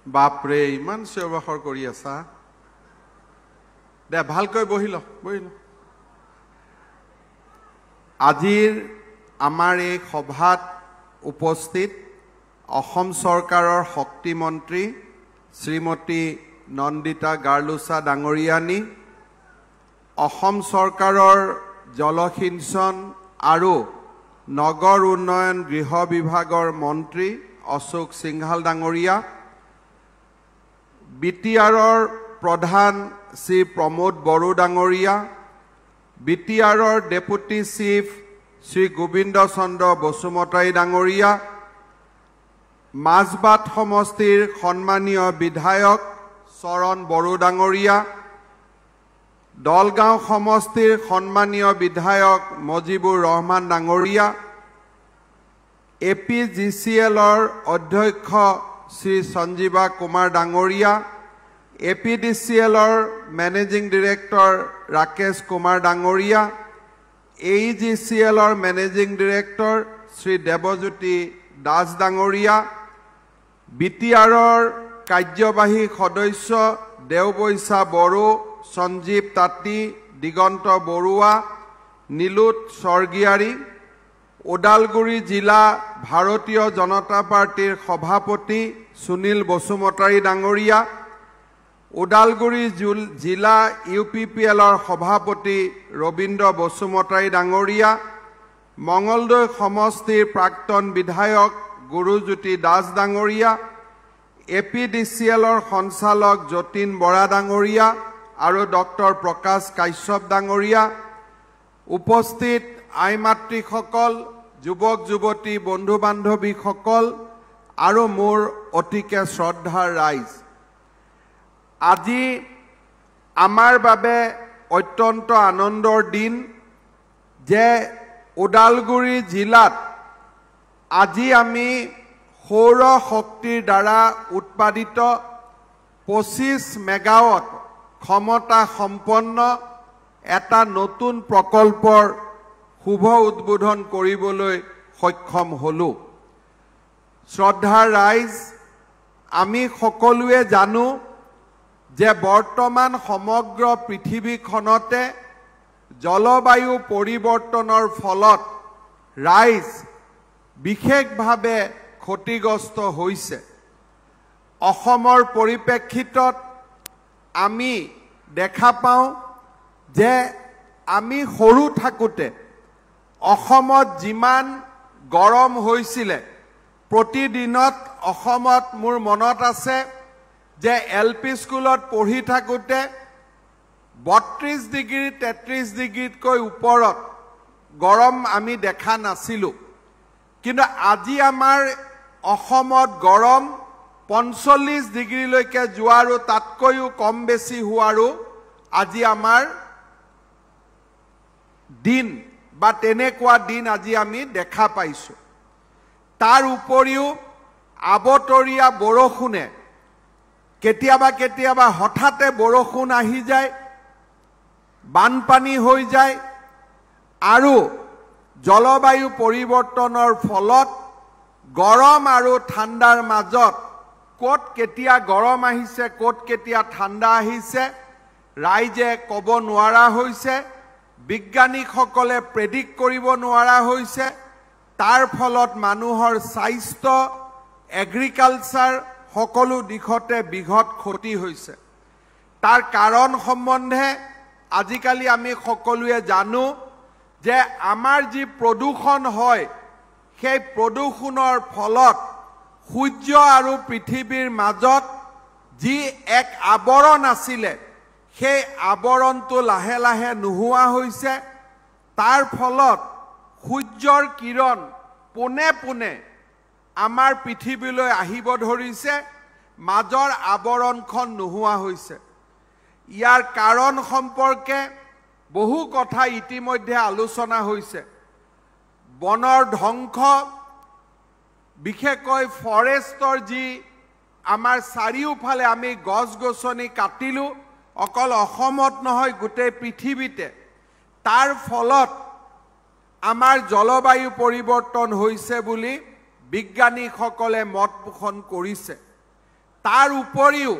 বাপৰে ইমান চিঞৰ-বাখৰ কৰি আছা দে ভালকৈ বহিল আজিৰ আমাৰ এই সভাত উপস্থিত অসম চৰকাৰৰ শক্তি মন্ত্ৰী শ্ৰীমতী নন্দিতা গাৰ্লুচা ডাঙৰীয়ানী অসম চৰকাৰৰ জলসিঞ্চন আৰু নগৰ উন্নয়ন গৃহ বিভাগৰ মন্ত্ৰী অশোক সিংহাল ডাঙৰীয়া বিটিআৰৰ প্ৰধান শ্ৰী প্ৰমোদ বড়ো ডাঙৰীয়া বিটিআৰৰ ডেপুটি চিফ শ্ৰী গোবিন্দ চন্দ্ৰ বসুমতাৰী ডাঙৰীয়া মাজবাট সমষ্টিৰ সন্মানীয় বিধায়ক চৰণ বড়ো ডাঙৰীয়া দলগাঁও সমষ্টিৰ সন্মানীয় বিধায়ক মজিবুৰ ৰহমান ডাঙৰীয়া APGCLৰ অধ্যক্ষ শ্ৰী সঞ্জীৱা কুমাৰ ডাঙৰীয়া APDCLৰ মেনেজিং ডিৰেক্টৰ ৰাকেশ কুমাৰ ডাঙৰীয়া AEGCLৰ মেনেজিং ডিৰেক্টৰ শ্ৰী দেৱজ্যোতি দাস ডাঙৰীয়া বিটিআৰৰ কাৰ্যবাহী সদস্য দেওবৈচা বড়ো সঞ্জীৱ তাঁতী দিগন্ত বৰুৱা নীলোৎ স্বৰ্গীয়াৰী উদালগুৰি জিলা ভাৰতীয় জনতা পাৰ্টিৰ সভাপতি সুনীল বসুমতাৰী ডাঙৰীয়া উদালগুৰি জিলা UPPLৰ সভাপতি ৰবীন্দ্ৰ বসুমতাৰী ডাঙৰীয়া মঙলদৈ সমষ্টিৰ প্ৰাক্তন বিধায়ক গুৰুজ্যোতি দাস ডাঙৰীয়া APDCLৰ সঞ্চালক যতীন বৰা ডাঙৰীয়া আৰু ডক্টৰ প্ৰকাশ কাশ্যপ ডাঙৰীয়া উপস্থিত আই মাতৃসকল যুৱক যুৱতী বন্ধু বান্ধৱীসকল আৰু মোৰ অতিকে শ্ৰদ্ধাৰ ৰাইজ আজি আমাৰ বাবে অত্যন্ত আনন্দৰ দিন যে উদালগুৰি জিলাত আজি আমি সৌৰ শক্তিৰ দ্বাৰা উৎপাদিত 25 মেগাৱাট ক্ষমতা সম্পন্ন এটা নতুন প্ৰকল্পৰ শুভ উদ্বোধন কৰিবলৈ সক্ষম হলো শ্ৰদ্ধাৰ ৰাইজ আমি সকলোৱে জানো যে বৰ্তমান সমগ্ৰ পৃথিৱীখনতে জলবায়ু পৰিৱৰ্তনৰ ফলত ৰাইজ বিশেষভাৱে ক্ষতিগ্ৰস্ত হৈছে অসমৰ পৰিপ্ৰেক্ষিতত আমি দেখা পাওঁ যে আমি সৰু থাকোঁতে অসমত যিমান গৰম হৈছিল প্ৰতিদিনত অসমত মোৰ মনত আছে যে LP স্কুলত পঢ়ি থাকোঁতে 32 ডিগ্ৰী 33 ডিগ্ৰীতকৈ ওপৰত গৰম আমি দেখা নাছিলোঁ কিন্তু আজি আমাৰ অসমত গৰম 45 ডিগ্ৰীলৈকে যোৱাৰো তাতকৈও কম বেছি হোৱাৰো আজি আমাৰ দিন বা তেনেকুৱা দিন আজি আমি দেখা পাইছো তাৰ উপৰিও আবতৰীয়া বৰষুণে কেতিয়াবা হঠাতে বৰষুণ আহি যায় বানপানী হৈ যায় আৰু জলবায়ু পৰিৱৰ্তনৰ ফলত গৰম আৰু ঠাণ্ডাৰ মাজত ক'ত কেতিয়া গৰম আহিছে ক'ত কেতিয়া ঠাণ্ডা আহিছে ৰাইজে ক'ব নোৱাৰা হৈছে বিজ্ঞানীসকলে প্ৰেডিক্ট কৰিব নোৱাৰা হৈছে তাৰ ফলত মানুহৰ স্বাস্থ্য এগ্ৰিকালচাৰ সকলো দিশতে বিঘত ক্ষতি হৈছে তাৰ কাৰণ সম্বন্ধে আজিকালি আমি সকলোৱে জানো যে আমাৰ যি প্ৰদূষণ হয় সেই প্ৰদূষণৰ ফলত সূৰ্য আৰু পৃথিৱীৰ মাজত যি এক আৱৰণ আছিলে সেই আৱৰণটো লাহে লাহে নোহোৱা হৈছে তাৰ ফলত সূৰ্যৰ কিৰণ পোনে পোনে আমাৰ পৃথিৱীলৈ আহিব ধৰিছে মাজৰ আৱৰণখন নোহোৱা হৈছে ইয়াৰ কাৰণ সম্পৰ্কে বহু কথা ইতিমধ্যে আলোচনা হৈছে বনৰ ধ্বংস বিশেষকৈ ফৰেষ্টৰ যি আমাৰ চাৰিওফালে আমি গছ গছনি কাটিলো অকল অসমত নহয় গোটেই পৃথিৱীতে তাৰ ফলত আমাৰ জলবায়ু পৰিৱৰ্তন হৈছে বুলি বিজ্ঞানীসকলে মত পোষণ কৰিছে তাৰ উপৰিও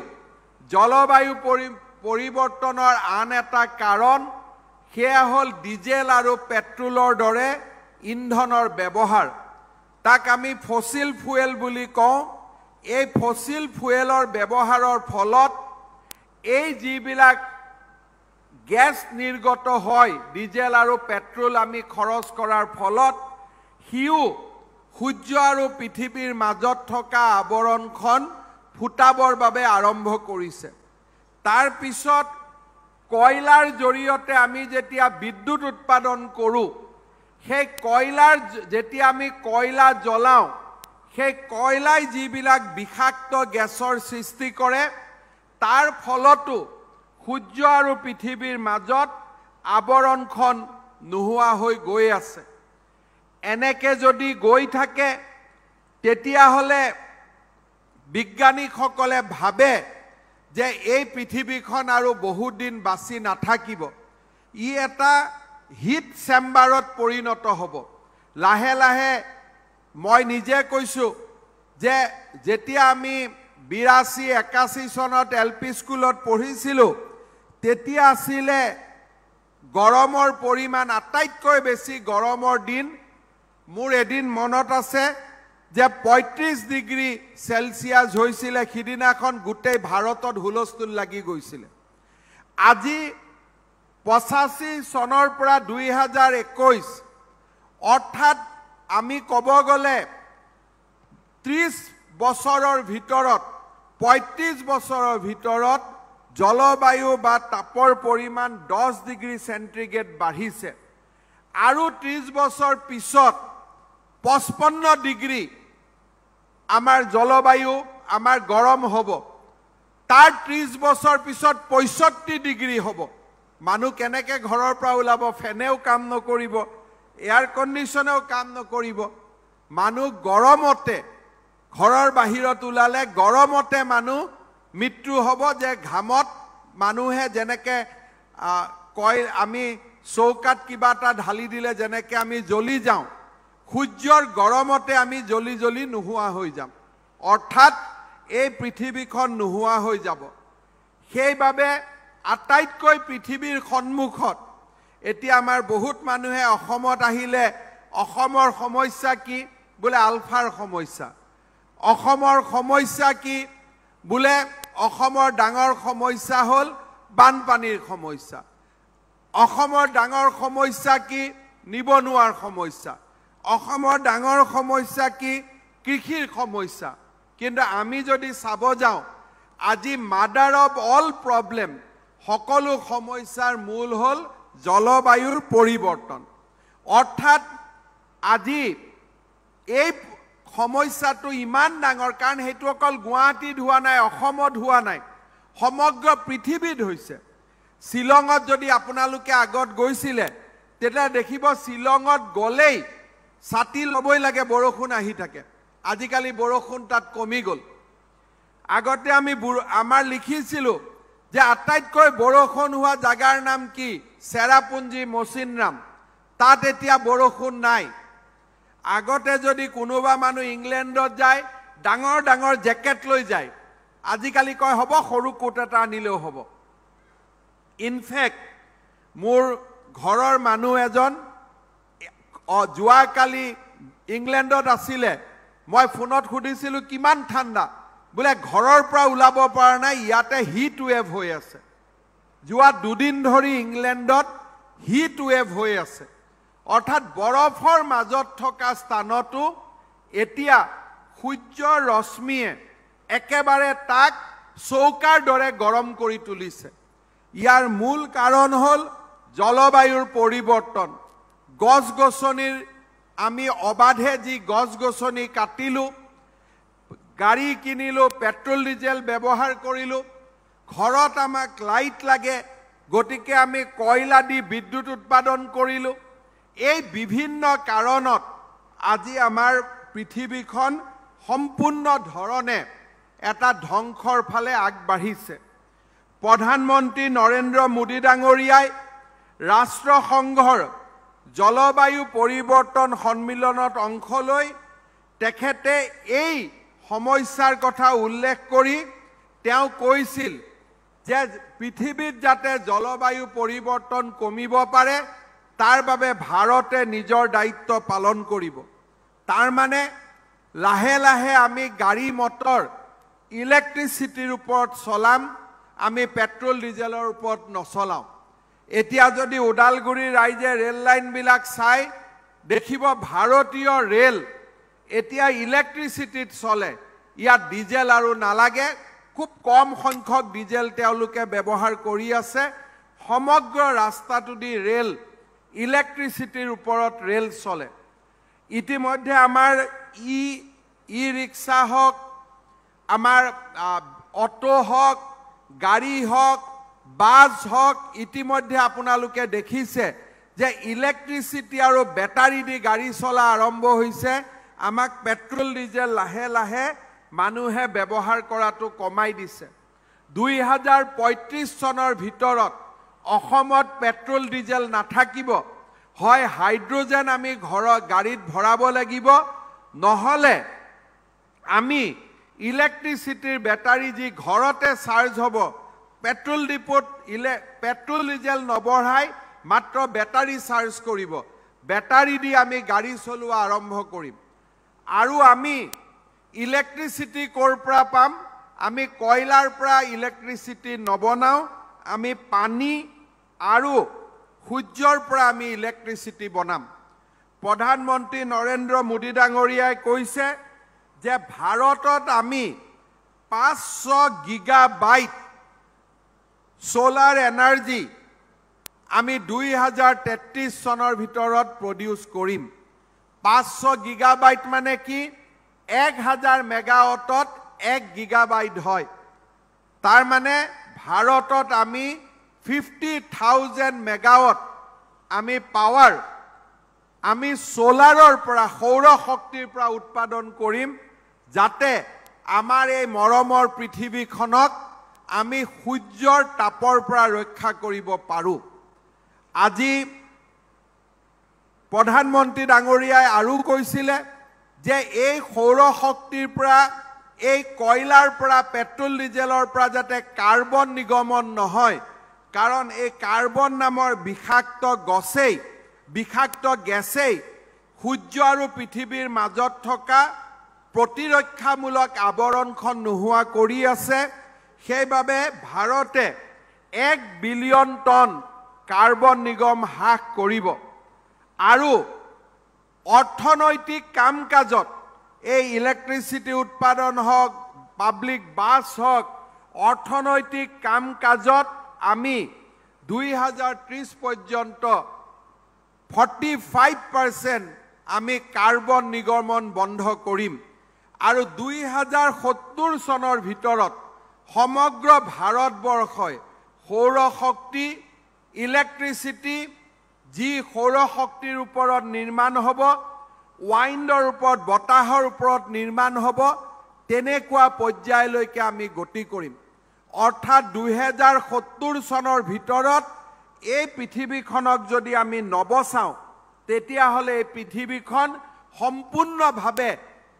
জলবায়ু পৰিৱৰ্তনৰ আন এটা কাৰণ সেয়া হ'ল ডিজেল আৰু পেট্ৰলৰ দৰে ইন্ধনৰ ব্যৱহাৰ। তাক আমি ফসিল ফুয়েল বুলি কওঁ। এই ফসিল ফুয়েলৰ ব্যৱহাৰৰ ফলত এই যিবিলাক গেছ নিৰ্গত হয় ডিজেল আৰু পেট্ৰল আমি খৰচ কৰাৰ ফলত সিও সূৰ্য আৰু পৃথিৱীৰ মাজত থকা আৱৰণখন ফুটাবৰ বাবে আৰম্ভ কৰিছে। তাৰ পিছত কয়লাৰ জৰিয়তে আমি যেতিয়া বিদ্যুৎ উৎপাদন কৰোঁ, সেই কয়লাৰ যেতিয়া আমি কয়লা জ্বলাওঁ, সেই কয়লাই যিবিলাক বিষাক্ত গেছৰ সৃষ্টি কৰে, তাৰ ফলতো সূৰ্য আৰু পৃথিৱীৰ মাজত আৱৰণখন নোহোৱা হৈ গৈ আছে। এনেকে যদি গৈ থাকে তেতিয়াহ'লে বিজ্ঞানীসকলে ভাবে যে এই পৃথিৱীখন আৰু বহুত দিন বাচি নাথাকিব। ই এটা হিট চেম্বাৰত পৰিণত হ'ব। লাহে লাহে মই নিজে কৈছোঁ যে যেতিয়া আমি 82-81 চনত LP স্কুলত পঢ়িছিলোঁ তেতিয়া আছিলে গৰমৰ পৰিমাণ আটাইতকৈ বেছি গৰমৰ দিন। মোৰ এদিন মনত আছে যে 35 ডিগ্ৰী সেলসিয়াছ হৈছিলে। সিদিনাখন গোটেই ভাৰতত হুলস্থুল লাগি গৈছিলে। আজি 85 চনৰ পৰা 2021 অৰ্থাৎ আমি ক'ব গ'লে 30 বছৰৰ ভিতৰত 35 বছৰৰ ভিতৰত জলবায়ু বা তাপৰ পৰিমাণ 10 ডিগ্ৰী সেন্টিগ্ৰেড বাঢ়িছে। আৰু 30 বছৰ পিছত 55 ডিগ্ৰী আমাৰ জলবায়ু আমাৰ গৰম হ'ব। তাৰ 30 বছৰ পিছত 65 ডিগ্ৰী হ'ব। মানুহ কেনেকৈ ঘৰৰ পৰা ওলাব? ফেনেও কাম নকৰিব, এয়াৰ কণ্ডিশ্যনেও কাম নকৰিব। মানুহ গৰমতে ঘৰৰ বাহিৰত ওলালে গৰমতে মানুহ মৃত্যু হ'ব। যে ঘামত মানুহে যেনেকৈ কয় আমি চৌকাত কিবা এটা ঢালি দিলে যেনেকৈ আমি জ্বলি যাওঁ, সূৰ্যৰ গৰমতে আমি জ্বলি জ্বলি নোহোৱা হৈ যাম। অৰ্থাৎ এই পৃথিৱীখন নোহোৱা হৈ যাব। সেইবাবে আটাইতকৈ পৃথিৱীৰ সন্মুখত এতিয়া আমাৰ বহুত মানুহে অসমত আহিলে অসমৰ সমস্যা কি বোলে? আলফাৰ সমস্যা। অসমৰ সমস্যা কি বোলে? অসমৰ ডাঙৰ সমস্যা হ'ল বানপানীৰ সমস্যা। অসমৰ ডাঙৰ সমস্যা কি? নিবনুৱাৰ সমস্যা। অসমৰ ডাঙৰ সমস্যা কি? কৃষিৰ সমস্যা। কিন্তু আমি যদি চাব যাওঁ আজি মাদাৰ অফ অল প্ৰব্লেম, সকলো সমস্যাৰ মূল হ'ল জলবায়ুৰ পৰিৱৰ্তন। অৰ্থাৎ আজি এই সমস্যাটো ইমান ডাঙৰ, কাৰণ সেইটো অকল গুৱাহাটীত হোৱা নাই, অসমত হোৱা নাই, সমগ্ৰ পৃথিৱীত হৈছে। শ্বিলঙত যদি আপোনালোকে আগত গৈছিলে তেতিয়া দেখিব শ্বিলঙত গ'লেই ছাতি ল'বই লাগে, বৰষুণ আহি থাকে। আজিকালি বৰষুণ তাত কমি গ'ল। আগতে আমি আমাৰ লিখিছিলোঁ যে আটাইতকৈ বৰষুণ হোৱা জাগাৰ নাম কি? চেৰাপুঞ্জী, মচিনৰাম। তাত এতিয়া বৰষুণ নাই। আগতে যদি কোনোবা মানুহ ইংলেণ্ডত যায় ডাঙৰ ডাঙৰ জেকেট লৈ যায়, আজিকালি কয় হ'ব সৰু কোট এটা আনিলেও হ'ব। ইনফেক্ট মোৰ ঘৰৰ মানুহ এজন যোৱাকালি ইংলেণ্ডত আছিলে। মই ফোনত সুধিছিলোঁ কিমান ঠাণ্ডা, বোলে ঘৰৰ পৰা ওলাব পৰা নাই, ইয়াতে হিট ৱেভ হৈ আছে। যোৱা 2 দিন ধৰি ইংলেণ্ডত হিট ৱেভ হৈ আছে। অৰ্থাৎ বৰফৰ মাজত থকা স্থানতো এতিয়া সূৰ্যৰ ৰশ্মিয়ে একেবাৰে তাক চৌকাৰ দৰে গৰম কৰি তুলিছে। ইয়াৰ মূল কাৰণ হ'ল জলবায়ুৰ পৰিৱৰ্তন। গছ-গছনিৰ আমি অবাধে যি গছ-গছনি কাটিলোঁ, গাড়ী কিনিলোঁ, পেট্ৰল ডিজেল ব্যৱহাৰ কৰিলোঁ, ঘৰত আমাক লাইট লাগে গতিকে আমি কয়লা দি বিদ্যুৎ উৎপাদন কৰিলোঁ। এই বিভিন্ন কাৰণত আজি আমাৰ পৃথিৱীখন সম্পূৰ্ণ ধৰণে এটা ধ্বংসৰ ফালে আগবাঢ়িছে। প্ৰধানমন্ত্ৰী নৰেন্দ্ৰ মোদী ডাঙৰীয়াই ৰাষ্ট্ৰসংঘৰ জলবায়ু পৰিৱৰ্তন সন্মিলনত অংশ লৈ তেখেতে এই সমস্যাৰ কথা উল্লেখ কৰি তেওঁ কৈছিল যে পৃথিৱীত যাতে জলবায়ু পৰিৱৰ্তন কমিব পাৰে তাৰ বাবে ভাৰতে নিজৰ দায়িত্ব পালন কৰিব। তাৰ মানে লাহে লাহে আমি গাড়ী মটৰ ইলেক্ট্ৰিচিটিৰ ওপৰত চলাম, আমি পেট্ৰল ডিজেলৰ ওপৰত নচলাওঁ। এতিয়া যদি ওদালগুৰিৰ ৰাইজে ৰেল লাইনবিলাক চাই দেখিব ভাৰতীয় ৰেল এতিয়া ইলেক্ট্ৰিচিটিত চলে। ইয়াত ডিজেল আৰু নালাগে, খুব কম সংখ্যক ডিজেল তেওঁলোকে ব্যৱহাৰ কৰি আছে। সমগ্ৰ ৰাস্তাটোদি ৰেল ইলেক্ট্ৰিচিটিৰ ওপৰত ৰেল চলে। ইতিমধ্যে আমাৰ ই ৰিক্সা হওক, আমাৰ অটো হওক, গাড়ী হওক, বাছ হওক, ইতিমধ্যে আপোনালোকে দেখিছে যে ইলেক্ট্ৰিচিটি আৰু বেটাৰী দি গাড়ী চলা আৰম্ভ হৈছে। আমাক পেট্ৰল ডিজেল লাহে লাহে মানুহে ব্যৱহাৰ কৰাটো কমাই দিছে। 2035 চনৰ ভিতৰত অসমত পেট্ৰল ডিজেল নাথাকিব। হয় হাইড্ৰোজেন আমি গাড়ীত ভৰাব লাগিব, নহ'লে আমি ইলেক্ট্ৰিচিটিৰ বেটাৰী যি ঘৰতে চাৰ্জ হ'ব, পেট্ৰল ডিপোত পেট্ৰল ডিজেল নবঢ়াই মাত্ৰ বেটাৰী চাৰ্জ কৰিব। বেটাৰী দি আমি গাড়ী চলোৱা আৰম্ভ কৰিম। আৰু আমি ইলেক্ট্ৰিচিটি ক'ৰ পৰা পাম? আমি কয়লাৰ পৰা ইলেক্ট্ৰিচিটি নবনাওঁ, আমি পানী আৰু সূৰ্যৰ পৰা আমি ইলেক্ট্ৰিচিটি বনাম। প্ৰধানমন্ত্ৰী নৰেন্দ্ৰ মোদী ডাঙৰীয়াই কৈছে যে ভাৰতত আমি 500 গিগাবাইট সোলাৰ এনাৰ্জি আমি 2033 চনৰ ভিতৰত প্ৰডিউচ কৰিম। 500 গিগাবাইট মানে কি? 1000 মেগাৱাটত 1 গিগাবাইট হয়। তাৰ মানে ভাৰতত আমি 50,000 মেগাৱাট আমি পাৱাৰ আমি সোলাৰৰ পৰা, সৌৰ শক্তিৰ পৰা উৎপাদন কৰিম, যাতে আমাৰ এই মৰমৰ পৃথিৱীখনক আমি সূৰ্যৰ তাপৰ পৰা ৰক্ষা কৰিব পাৰোঁ। আজি প্ৰধানমন্ত্ৰী ডাঙৰীয়াই আৰু কৈছিলে যে এই সৌৰ শক্তিৰ পৰা, এই কয়লাৰ পৰা, পেট্ৰল ডিজেলৰ পৰা যাতে কাৰ্বন নিৰ্গমন নহয়, কাৰণ এই কাৰ্বন নামৰ বিষাক্ত গেছেই সূৰ্য আৰু পৃথিৱীৰ মাজত থকা প্ৰতিৰক্ষামূলক আৱৰণখন নোহোৱা কৰি আছে। সেইবাবে ভাৰতে 1 বিলিয়ন টন কাৰ্বন নিৰ্গমন হ্ৰাস কৰিব। আৰু অৰ্থনৈতিক কাম কাজত এই ইলেক্ট্ৰিচিটি উৎপাদন হওক, পাব্লিক বাছ হওক, অৰ্থনৈতিক কাম কাজত আমি 2030 পৰ্যন্ত 45% আমি কাৰ্বন নিৰ্গমন বন্ধ কৰিম। আৰু 2070 চনৰ ভিতৰত সমগ্ৰ ভাৰতবৰ্ষই সৌৰ শক্তি, ইলেক্ট্ৰিচিটি, যি সৌৰ শক্তিৰ ওপৰত নিৰ্মাণ হ'ব, ৱাইণ্ডৰ ওপৰত, বতাহৰ ওপৰত নিৰ্মাণ হ'ব, তেনেকুৱা পৰ্যায়লৈকে আমি গতি কৰিম। অৰ্থাৎ 2070 চনৰ ভিতৰত এই পৃথিৱীখনক যদি আমি নবচাওঁ, তেতিয়াহ'লে এই পৃথিৱীখন সম্পূৰ্ণভাৱে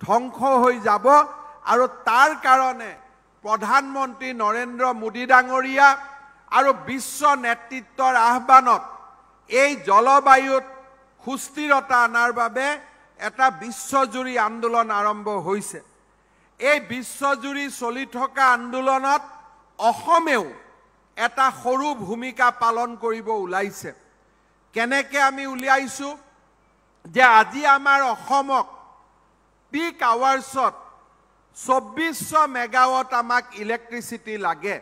ধ্বংস হৈ যাব। আৰু তাৰ কাৰণে প্ৰধানমন্ত্ৰী নৰেন্দ্ৰ মোদী ডাঙৰীয়া আৰু বিশ্ব নেতৃত্বৰ আহ্বানত এই জলবায়ুত সুস্থিৰতা অনাৰ বাবে এটা বিশ্বজুৰি আন্দোলন আৰম্ভ হৈছে। এই বিশ্বজুৰি চলি থকা আন্দোলনত অসমেও এটা সৰু ভূমিকা পালন কৰিব ওলাইছে। কেনেকৈ আমি উলিয়াইছোঁ যে আজি আমাৰ অসমক পিক আৱাৰ্ছত 2400 মেগাৱাট আমাক ইলেক্ট্ৰিচিটি লাগে।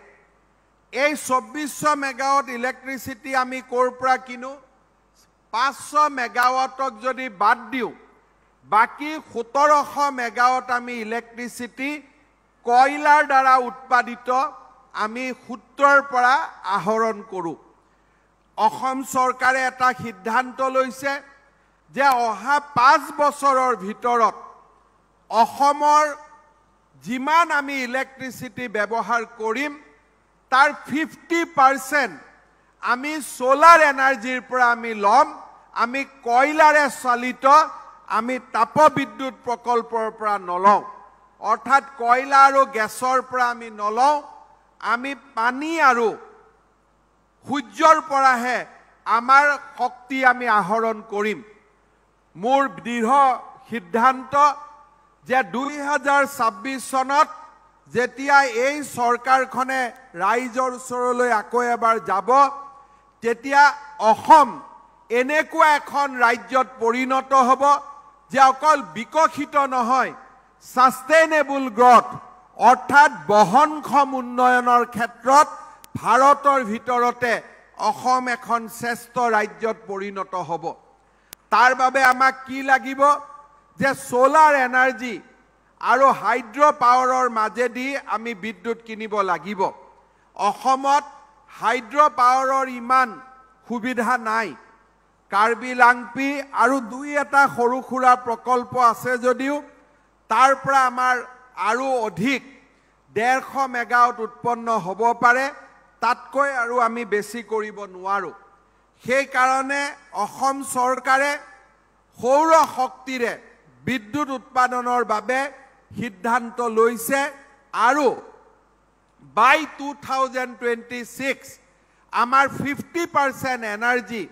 এই 2400 মেগাৱাট ইলেক্ট্ৰিচিটি আমি ক'ৰ পৰা কিনো? 500 মেগাৱাটক যদি বাদ দিওঁ, বাকী 1700 মেগাৱাট আমি ইলেক্ট্ৰিচিটি কয়লাৰ দ্বাৰা উৎপাদিত আমি সূত্ৰৰ পৰা আহৰণ কৰোঁ। অসম চৰকাৰে এটা সিদ্ধান্ত লৈছে যে অহা 5 বছৰৰ ভিতৰত অসমৰ যিমান আমি ইলেক্ট্ৰিচিটি ব্যৱহাৰ কৰিম, তাৰ 50% আমি সোলাৰ এনাৰ্জিৰ পৰা আমি ল'ম। আমি কয়লাৰে চালিত আমি তাপবিদ্যুৎ প্ৰকল্পৰ পৰা নলওঁ। অৰ্থাৎ কয়লা আৰু গেছৰ পৰা আমি নলওঁ আমি পানী আৰু সূৰ্যৰ পৰাহে আমাৰ শক্তি আমি আহৰণ কৰিম মোৰ দৃঢ় সিদ্ধান্ত যে 2026 চনত যেতিয়া এই চৰকাৰখনে ৰাইজৰ ওচৰলৈ আকৌ এবাৰ যাব তেতিয়া অসম এনেকুৱা এখন ৰাজ্যত পৰিণত হ'ব যে অকল বিকশিত নহয় সাস্টেইনেবল গ্ৰথ অৰ্থাৎ বহনক্ষম উন্নয়নৰ ক্ষেত্ৰত ভাৰতৰ ভিতৰতে অসম এখন শ্ৰেষ্ঠ ৰাজ্যত পৰিণত হ'ব তাৰ বাবে আমাক কি লাগিব যে সোলাৰ এনাৰ্জি আৰু হাইড্ৰ পাৱাৰৰ মাজেদি আমি বিদ্যুৎ কিনিব লাগিব অসমত হাইড্ৰ পাৱাৰৰ ইমান সুবিধা নাই কাৰ্বি লাংপি আৰু দুই এটা সৰু খুৰা প্ৰকল্প আছে যদিও তাৰ পৰা আমাৰ আৰু অধিক 150 মেগাৱাট উৎপন্ন হ'ব পাৰে তাতকৈ আৰু আমি বেছি কৰিব নোৱাৰো সেই কাৰণে অসম চৰকাৰে সৌৰ শক্তিৰে বিদ্যুৎ উৎপাদনৰ বাবে সিদ্ধান্ত লৈছে আৰু by 2026 আমাৰ 50% এনাৰ্জি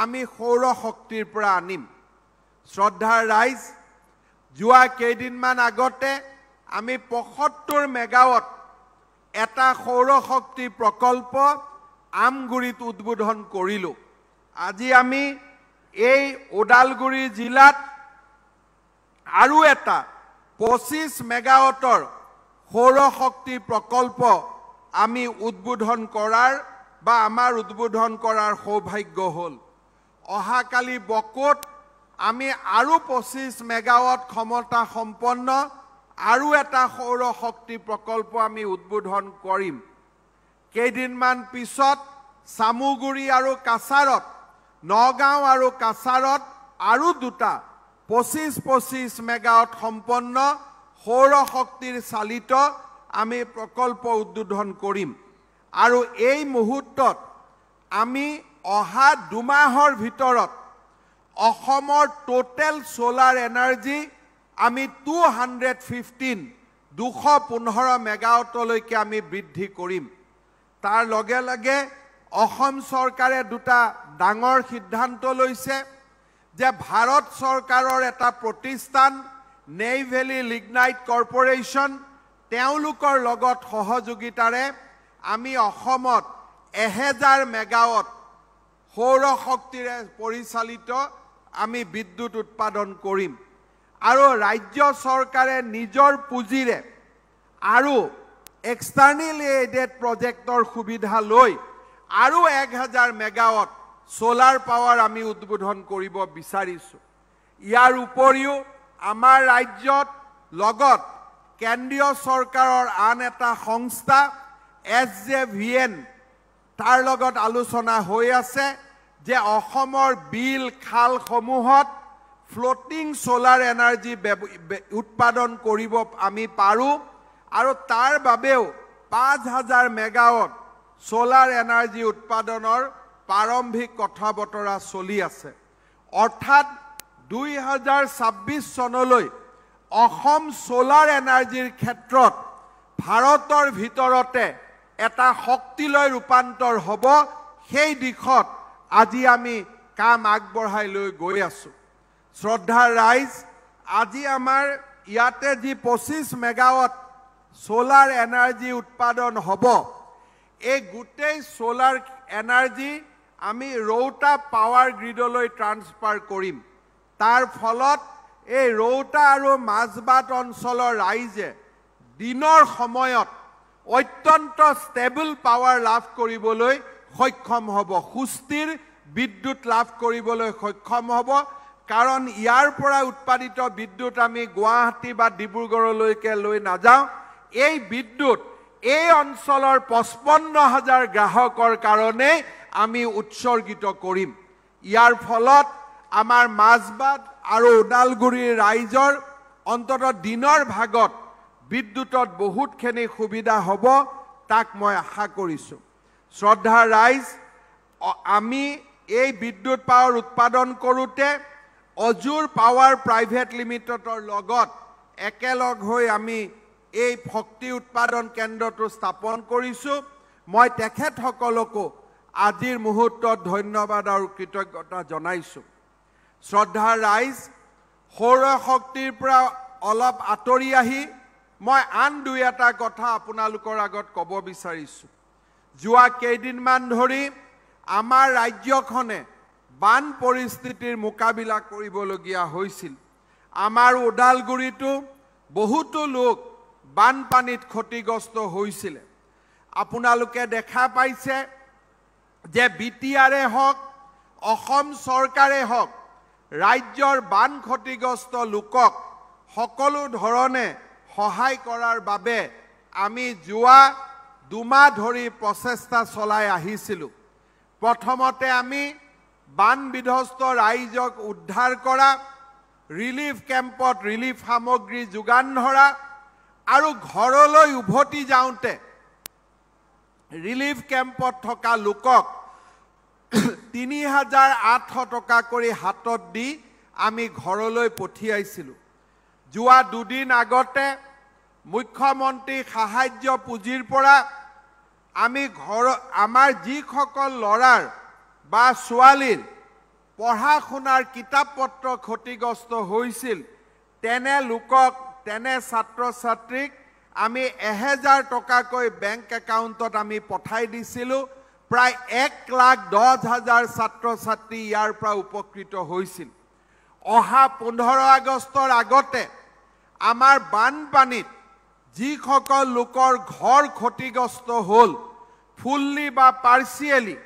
আমি সৌৰ শক্তিৰ পৰা আনিম শ্ৰদ্ধাৰ ৰাইজ যোৱা কেইদিনমান আগতে আমি 75 মেগাৱাট এটা সৌৰ শক্তি প্ৰকল্প আমগুৰিত উদ্বোধন কৰিলো আজি আমি এই উদালগুৰি জিলাত আৰু এটা 25 মেগাৱাটৰ সৌৰ শক্তি প্ৰকল্প আমি উদ্বোধন কৰাৰ বা আমাৰ উদ্বোধন কৰাৰ সৌভাগ্য হ'ল অহাকালি বকোত আমি আৰু 25 মেগাৱাট ক্ষমতা সম্পন্ন আৰু এটা সৌৰ শক্তি প্ৰকল্প আমি উদ্বোধন কৰিম কেইদিনমান পিছত সামুগুৰি আৰু কাছাৰত নগাঁও আৰু কাছাৰত আৰু দুটা 25 মেগাৱাট সম্পন্ন সৌৰ শক্তিৰ চালিত আমি প্ৰকল্প উদ্বোধন কৰিম আৰু এই মুহূৰ্তত আমি অহা 2 মাহৰ ভিতৰত অসমৰ টোটেল সোলাৰ এনাৰ্জি আমি 215 মেগাৱাটলৈকে আমি বৃদ্ধি কৰিম তাৰ লগে লগে অসম চৰকাৰে দুটা ডাঙৰ সিদ্ধান্ত লৈছে যে ভাৰত চৰকাৰৰ এটা প্ৰতিষ্ঠান নেইভেলি লিগনাইট কৰ্পোৰেচন তেওঁলোকৰ লগত সহযোগিতাৰে আমি অসমত 1000 মেগাৱাট সৌৰ শক্তিৰে পৰিচালিত আমি বিদ্যুৎ উৎপাদন কৰিম আৰু ৰাজ্য চৰকাৰে নিজৰ পুঁজিৰে আৰু এক্সটাৰ্নেলি এডেড প্ৰজেক্টৰ সুবিধা লৈ আৰু 1000 মেগাৱাট সোলাৰ পাৱাৰ আমি উদ্বোধন কৰিব বিচাৰিছো ইয়াৰ উপৰিও আমাৰ ৰাজ্যত লগত কেন্দ্ৰীয় চৰকাৰৰ আন এটা সংস্থা SJVN তাৰ লগত আলোচনা হৈ আছে যে অসমৰ বিল খাল সমূহত ফ্লোটিং সোলাৰ এনাৰ্জি উৎপাদন কৰিব আমি পাৰো আৰু তাৰ বাবেও 5000 মেগাৱাট সোলাৰ এনাৰ্জি উৎপাদনৰ প্ৰাৰম্ভিক কথা বতৰা চলি আছে অৰ্থাৎ 2026 চনলৈ অসম সোলাৰ এনাৰ্জিৰ ক্ষেত্ৰত ভাৰতৰ ভিতৰতে এটা শক্তিলৈ ৰূপান্তৰ হ'ব সেই দিশত আজি আমি কাম আগবঢ়াই লৈ গৈ আছো শ্ৰদ্ধাৰ ৰাইজ আজি আমাৰ ইয়াতে যি 25 মেগাৱাট সোলাৰ এনাৰ্জি উৎপাদন হ'ব এই গোটেই সোলাৰ এনাৰ্জি আমি ৰৌতা পাৱাৰ গ্ৰিডলৈ ট্ৰান্সফাৰ কৰিম তাৰ ফলত এই ৰৌতা আৰু মাজবাট অঞ্চলৰ ৰাইজে দিনৰ সময়ত অত্যন্ত ষ্টেবল পাৱাৰ লাভ কৰিবলৈ সক্ষম হ'ব সুস্থিৰ বিদ্যুৎ লাভ কৰিবলৈ সক্ষম হ'ব কাৰণ ইয়াৰ পৰা উৎপাদিত বিদ্যুৎ আমি গুৱাহাটী বা ডিব্ৰুগড়লৈকে লৈ নাযাওঁ এই বিদ্যুৎ এই অঞ্চলৰ 55000 গ্ৰাহকৰ কাৰণে আমি উৎসৰ্গিত কৰিম ইয়াৰ ফলত আমাৰ মাজবাট আৰু উদালগুৰিৰ ৰাইজৰ অন্তত দিনৰ ভাগত বিদ্যুৎত বহুতখিনি সুবিধা হ'ব তাক মই আশা কৰিছো শ্ৰদ্ধাৰ ৰাইজ আমি এই বিদ্যুৎ পাৱাৰ উৎপাদন কৰোতে অজুৰ পাৱাৰ প্ৰাইভেট লিমিটেডৰ লগত একেলগ হৈ আমি এই শক্তি উৎপাদন কেন্দ্ৰটো স্থাপন কৰিছোঁ। মই তেখেতসকলকো আজিৰ মুহূৰ্তত ধন্যবাদ আৰু কৃতজ্ঞতা জনাইছোঁ। শ্ৰদ্ধাৰ ৰাইজ, সৌৰ শক্তিৰ পৰা অলপ আঁতৰি আহি মই আন দুই এটা কথা আপোনালোকৰ আগত ক'ব বিচাৰিছোঁ। যোৱা কেইদিনমান ধৰি আমাৰ ৰাজ্যখনে বান পৰিস্থিতিৰ মোকাবিলা কৰিবলগীয়া হৈছিল। আমাৰ ওদালগুৰিতো বহুতো লোক বানপানীত ক্ষতিগ্ৰস্ত হৈছিল। আপোনালোকে দেখা পাইছে যে বিটিআৰে হওক, অসম চৰকাৰে হওক, ৰাজ্যৰ বান ক্ষতিগ্ৰস্ত লোকক সকলো ধৰণে সহায় কৰাৰ বাবে আমি যোৱা দুমাহ ধৰি প্ৰচেষ্টা চলাই আহিছিলোঁ। প্ৰথমতে আমি বান বিধ্বস্ত ৰাইজক উদ্ধাৰ কৰা, ৰিলিফ কেম্পত ৰিলিফ সামগ্ৰী যোগান ধৰা আৰু ঘৰলৈ উভতি যাওঁতে ৰিলিফ কেম্পত থকা লোকক ৩,৮০০ টকা কৰি হাতত দি আমি ঘৰলৈ পঠিয়াইছিলোঁ। যোৱা দুদিন আগতে মুখ্যমন্ত্ৰী সাহায্য পুঁজিৰ পৰা আমি আমাৰ যিসকল ল'ৰাৰ বা ছোৱালীৰ পঢ়া শুনাৰ কিতাপ পত্ৰ ক্ষতিগ্ৰস্ত হৈছিল, তেনে লোকক, তেনে ছাত্ৰ ছাত্ৰীক আমি ১,০০০ টকাকৈ বেংক একাউণ্টত আমি পঠাই দিছিলোঁ। প্ৰায় ১,১০,০০০ ছাত্ৰ ছাত্ৰী ইয়াৰ পৰা উপকৃত হৈছিল। অহা ১৫ আগষ্টৰ আগতে আমাৰ বানপানীত যিসকল লোকৰ ঘৰ ক্ষতিগ্ৰস্ত হ'ল, ফুল্লি বা পাৰ্চিয়েলি,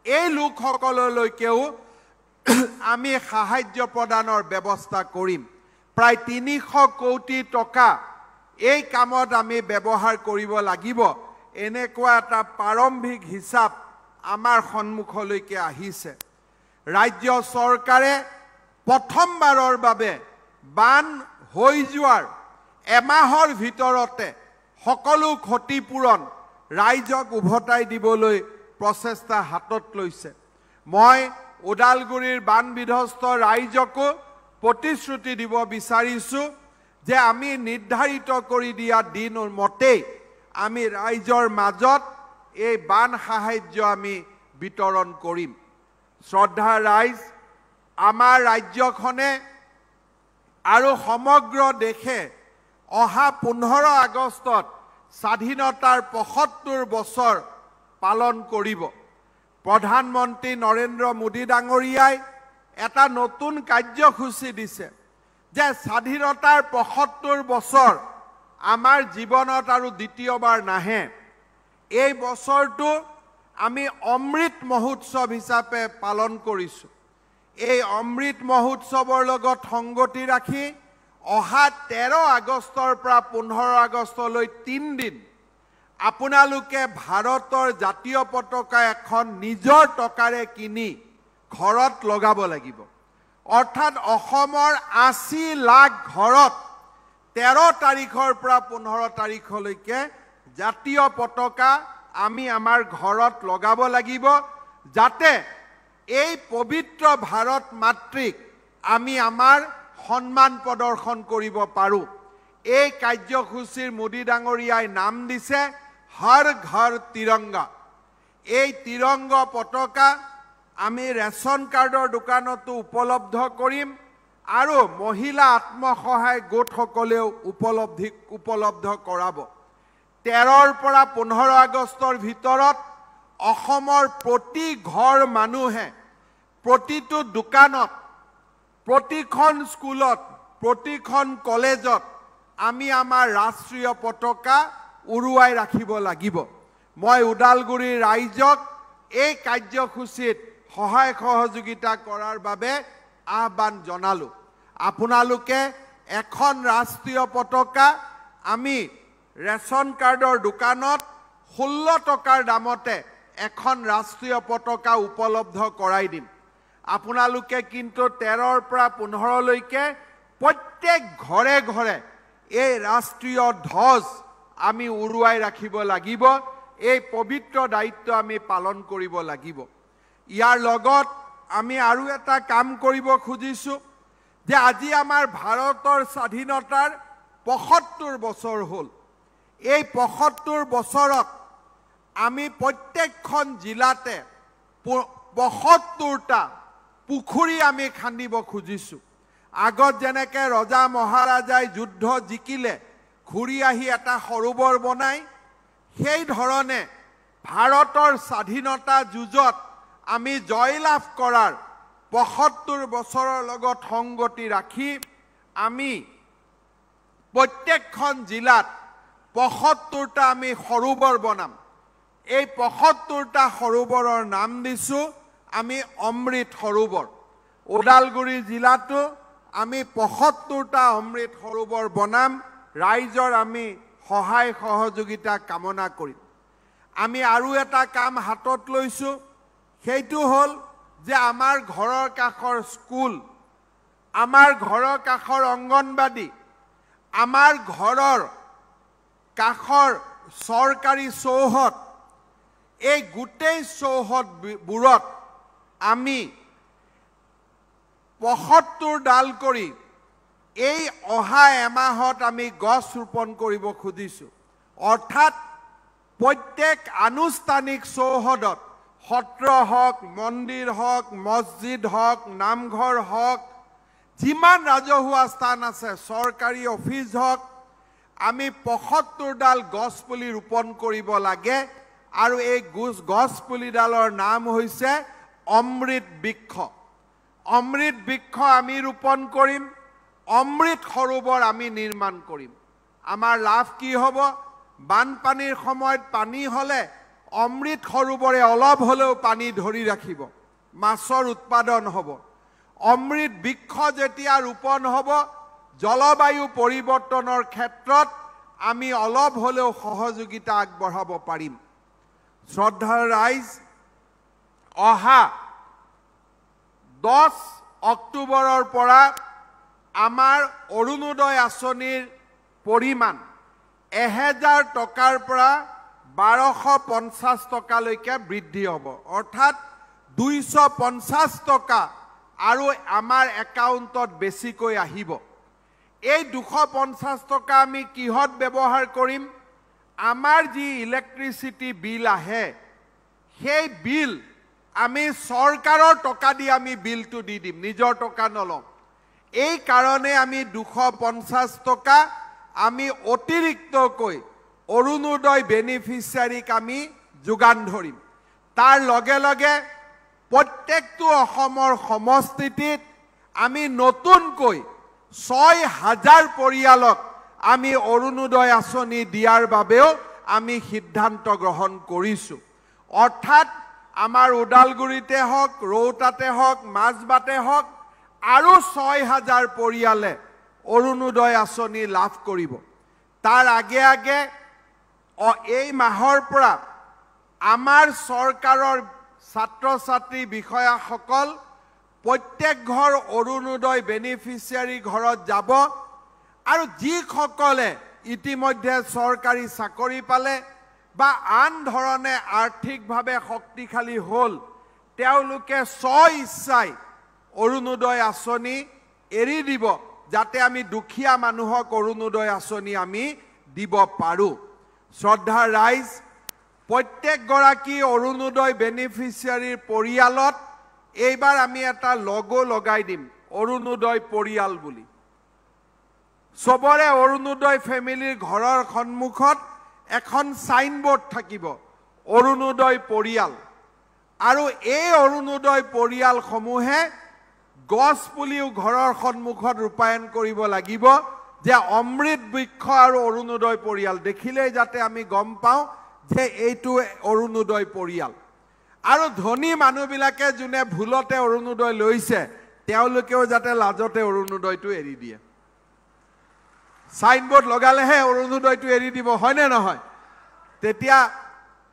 এই লোকসকললৈকেও আমি সাহায্য প্ৰদানৰ ব্যৱস্থা কৰিম। প্ৰায় ৩০০ কোটি টকা এই কামত আমি ব্যৱহাৰ কৰিব লাগিব। এনেকুৱা এটা প্ৰাৰম্ভিক হিচাপ আমাৰ সন্মুখলৈকে আহিছে। ৰাজ্য চৰকাৰে প্ৰথমবাৰৰ বাবে বান হৈ যোৱাৰ এমাহৰ ভিতৰতে সকলো ক্ষতিপূৰণ ৰাইজক উভতাই দিবলৈ প্ৰচেষ্টা হাতত লৈছে। মই ওদালগুৰিৰ বান বিধ্বস্ত ৰাইজকো প্ৰতিশ্ৰুতি দিব বিচাৰিছোঁ যে আমি নিৰ্ধাৰিত কৰি দিয়া দিন মতেই আমি ৰাইজৰ মাজত এই বান সাহায্য আমি বিতৰণ কৰিম। শ্ৰদ্ধা ৰাইজ, আমাৰ ৰাজ্যখনে আৰু সমগ্ৰ দেশে অহা ১৫ আগষ্টত স্বাধীনতাৰ ৭৫ বছৰ পালন কৰিব। প্ৰধানমন্ত্ৰী নৰেন্দ্ৰ মোদী ডাঙৰীয়াই এটা নতুন কাৰ্যসূচী দিছে যে স্বাধীনতাৰ ৭৫ বছৰ আমাৰ জীৱনত আৰু দ্বিতীয়বাৰ নাহে। এই বছৰটো আমি অমৃত মহোৎসৱ হিচাপে পালন কৰিছোঁ। এই অমৃত মহোৎসৱৰ লগত সংগতি ৰাখি অহা ১৩ আগষ্টৰ পৰা ১৫ আগষ্টলৈ ৩ দিন আপোনালোকে ভাৰতৰ জাতীয় পতাকা এখন নিজৰ টকাৰে কিনি ঘৰত লগাব লাগিব। অৰ্থাৎ অসমৰ ৮০ লাখ ঘৰত ১৩ তাৰিখৰ পৰা ১৫ তাৰিখলৈকে জাতীয় পতাকা আমি আমাৰ ঘৰত লগাব লাগিব, যাতে এই পবিত্ৰ ভাৰত মাতৃক আমি আমাৰ সন্মান প্ৰদৰ্শন কৰিব পাৰোঁ। এই কাৰ্যসূচীৰ মোদী ডাঙৰীয়াই নাম দিছে হৰ ঘৰ তিৰংগা। এই তিৰংগ পতাকা আমি ৰেচন কাৰ্ডৰ দোকানতো উপলব্ধ কৰিম আৰু মহিলা আত্মসহায়ক গোটসকলেও উপলব্ধ কৰাব। ১৩ৰ পৰা ১৫ আগষ্টৰ ভিতৰত অসমৰ প্ৰতি ঘৰ মানুহে, প্ৰতিটো দোকানত, প্ৰতিখন স্কুলত, প্ৰতিখন কলেজত আমি আমাৰ ৰাষ্ট্ৰীয় পতাকা উৰুৱাই ৰাখিব লাগিব। মই ওদালগুৰিৰ ৰাইজক এই কাৰ্যসূচীত সহায় সহযোগিতা কৰাৰ বাবে আহ্বান জনালোঁ। আপোনালোকে এখন ৰাষ্ট্ৰীয় পতাকা আমি ৰেচন কাৰ্ডৰ দোকানত ১৬ টকাৰ দামতে এখন ৰাষ্ট্ৰীয় পতাকা উপলব্ধ কৰাই দিম। আপোনালোকে কিন্তু ১৩ৰ পৰা ১৫লৈকে প্ৰত্যেক ঘৰে ঘৰে এই ৰাষ্ট্ৰীয় ধ্বজ আমি উৰুৱাই ৰাখিব লাগিব। এই পবিত্ৰ দায়িত্ব আমি পালন কৰিব লাগিব। ইয়াৰ লগত আমি আৰু এটা কাম কৰিব খুজিছোঁ যে আজি আমাৰ ভাৰতৰ স্বাধীনতাৰ ৭৫ বছৰ হ'ল। এই ৭৫ বছৰত আমি প্ৰত্যেকখন জিলাতে ৭৫টা পুখুৰী আমি খান্দিব খুজিছোঁ। আগত যেনেকৈ ৰজা মহাৰাজাই যুদ্ধ জিকিলে ঘূৰি আহি এটা সৰোবৰ বনায়, সেই ধৰণে ভাৰতৰ স্বাধীনতা যুঁজত আমি জয়লাভ কৰাৰ ৭৫ বছৰৰ লগত সংগতি ৰাখি আমি প্ৰত্যেকখন জিলাত ৭৫টা আমি সৰোবৰ বনাম। এই ৭৫টা সৰোবৰৰ নাম দিছোঁ আমি অমৃত সৰোবৰ। ওদালগুৰি জিলাতো আমি ৭৫টা অমৃত সৰোবৰ বনাম। ৰাইজৰ আমি সহায় সহযোগিতা কামনা কৰিম। আমি আৰু এটা কাম হাতত লৈছোঁ, সেইটো হ'ল যে আমাৰ ঘৰৰ কাষৰ স্কুল, আমাৰ ঘৰৰ কাষৰ অংগনবাদী, আমাৰ ঘৰৰ কাষৰ চৰকাৰী চৌহদ, এই গোটেই চৌহদবোৰত আমি ৭৫ ডাল কৰি এই অহা এমাহত আমি গছ ৰোপণ কৰিব খুজিছোঁ। অৰ্থাৎ প্ৰত্যেক আনুষ্ঠানিক চৌহদত, সত্ৰ হওক, মন্দিৰ হওক, মছজিদ হওক, নামঘৰ হওক, যিমান ৰাজহুৱা স্থান আছে, চৰকাৰী অফিচ হওক, আমি ৭৫ ডাল গছপুলি ৰোপণ কৰিব লাগে। আৰু এই গছপুলিডালৰ নাম হৈছে অমৃত বৃক্ষ। অমৃত বৃক্ষ আমি ৰোপণ কৰিম, অমৃত সৰোবৰ আমি নিৰ্মাণ কৰিম। আমাৰ লাভ কি হ'ব? বানপানীৰ সময়ত পানী হ'লে অমৃত সৰোবৰে অলপ হ'লেও পানী ধৰি ৰাখিব, মাছৰ উৎপাদন হ'ব। অমৃত বৃক্ষ যেতিয়া ৰোপণ হ'ব, জলবায়ু পৰিৱৰ্তনৰ ক্ষেত্ৰত আমি অলপ হ'লেও সহযোগিতা আগবঢ়াব পাৰিম। শ্ৰদ্ধাৰ ৰাইজ, অহা 10 অক্টোবৰৰ পৰা আমাৰ অৰুণোদয় আঁচনিৰ পৰিমাণ 1000 টকাৰ পৰা 1250 টকালৈকে বৃদ্ধি হ'ব। অৰ্থাৎ 250 টকা আৰু আমাৰ একাউণ্টত বেছিকৈ আহিব। এই 250 টকা আমি কিহত ব্যৱহাৰ কৰিম? আমাৰ যি ইলেক্ট্ৰিচিটি বিল আহে, সেই বিল আমি চৰকাৰৰ টকা দি আমি বিলটো দি দিম, নিজৰ টকা নলওঁ। এই কাৰণে আমি 250 টকা আমি অতিৰিক্তকৈ অৰুণোদয় বেনিফিচিয়াৰীক আমি যোগান ধৰিম। তাৰ লগে লগে প্ৰত্যেকটো অসমৰ সমষ্টিত আমি নতুনকৈ 6000 পৰিয়ালক আমি অৰুণোদয় আঁচনি দিয়াৰ বাবেও আমি সিদ্ধান্ত গ্ৰহণ কৰিছোঁ। অৰ্থাৎ আমাৰ ওদালগুৰিতে হওক, ৰৌতাতে হওক, মাজবাটে হওক, আৰু 6000 পৰিয়ালে অৰুণোদয় আঁচনি লাভ কৰিব। তাৰ আগে আগে এই মাহৰ পৰা আমাৰ চৰকাৰৰ ছাত্ৰ ছাত্ৰী বিষয়াসকল প্ৰত্যেক ঘৰ অৰুণোদয় বেনিফিচিয়াৰী ঘৰত যাব। আৰু যিসকলে ইতিমধ্যে চৰকাৰী চাকৰি পালে বা আন ধৰণে আৰ্থিকভাৱে শক্তিশালী হ'ল, তেওঁলোকে স্ব-ইচ্ছাই অৰুণোদয় আঁচনি এৰি দিব, যাতে আমি দুখীয়া মানুহক অৰুণোদয় আঁচনি আমি দিব পাৰোঁ। শ্ৰদ্ধাৰ ৰাইজ, প্ৰত্যেকগৰাকী অৰুণোদয় বেনিফিচিয়াৰীৰ পৰিয়ালত এইবাৰ আমি এটা লগো লগাই দিম, অৰুণোদয় পৰিয়াল বুলি। চবৰে অৰুণোদয় ফেমিলিৰ ঘৰৰ সন্মুখত এখন সাইনবোৰ্ড থাকিব, অৰুণোদয় পৰিয়াল। আৰু এই অৰুণোদয় পৰিয়ালসমূহে গছ পুলিও ঘৰৰ সন্মুখত ৰূপায়ণ কৰিব লাগিব, যে অমৃত বৃক্ষ আৰু অৰুণোদয় পৰিয়াল দেখিলেই যাতে আমি গম পাওঁ যে এইটো অৰুণোদয় পৰিয়াল। আৰু ধনী মানুহবিলাকে যোনে ভুলতে অৰুণোদয় লৈছে, তেওঁলোকেও যাতে লাজতে অৰুণোদয়টো এৰি দিয়ে। সাইনবোৰ্ড লগালেহে অৰুণোদয়টো এৰি দিব, হয়নে নহয়? তেতিয়া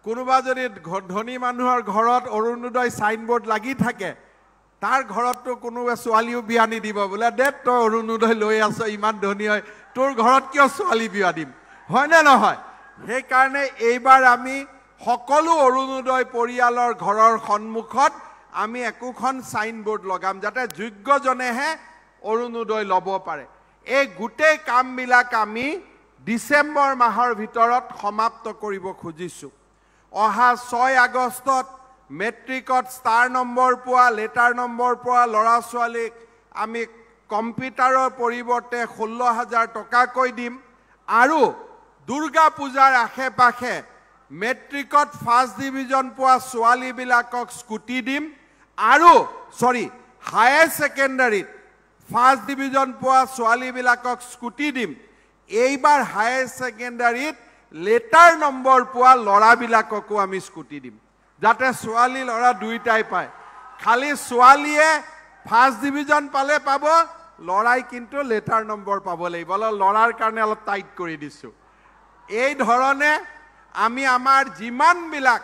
কোনোবা যদি ধনী মানুহৰ ঘৰত অৰুণোদয় সাইনবোৰ্ড লাগি থাকে, তাৰ ঘৰততো কোনোবা ছোৱালীও বিয়া নিদিব, বোলে দে তই অৰুণোদয় লৈ আছ, ইমান ধনী হয়, তোৰ ঘৰত কিয় ছোৱালী বিয়া দিম, হয়নে নহয়? সেইকাৰণে এইবাৰ আমি সকলো অৰুণোদয় পৰিয়ালৰ ঘৰৰ সন্মুখত আমি একোখন সাইনবোৰ্ড লগাম, যাতে যোগ্যজনেহে অৰুণোদয় ল'ব পাৰে। এই গোটেই কামবিলাক আমি ডিসেম্বৰ মাহৰ ভিতৰত সমাপ্ত কৰিব খুজিছো অহা 6 আগষ্টত মেট্ৰিকত ষ্টাৰ নম্বৰ পোৱা লেটাৰ নম্বৰ পোৱা লৰা ছোৱালীক আমি কম্পিউটাৰৰ পৰিৱৰ্তে 16000 টকাকৈ দিম আৰু দুৰ্গা পূজাৰ আশে-পাশে মেট্ৰিকত ফাৰ্ষ্ট ডিভিজন পোৱা ছোৱালীবিলাকক স্কুটি দিম আৰু হায়াৰ সেকেন্ডাৰীত ফাৰ্ষ্ট ডিভিজন পোৱা ছোৱালীবিলাকক স্কুটি দিম এইবাৰ হায়াৰ সেকেন্ডাৰীত লেটাৰ নম্বৰ পোৱা লৰাবিলাককো আমি স্কুটি দিম যাতে ছোৱালী লৰা দুইটাই পায় খালি ছোৱালীয়ে ফাৰ্ষ্ট ডিভিজন পালে পাব লৰাই কিন্তু লেটাৰ নম্বৰ পাব লাগিব লৰাৰ কাৰণে অলপ টাইট কৰি দিছো এই ধৰণে আমি আমাৰ যিমানবিলাক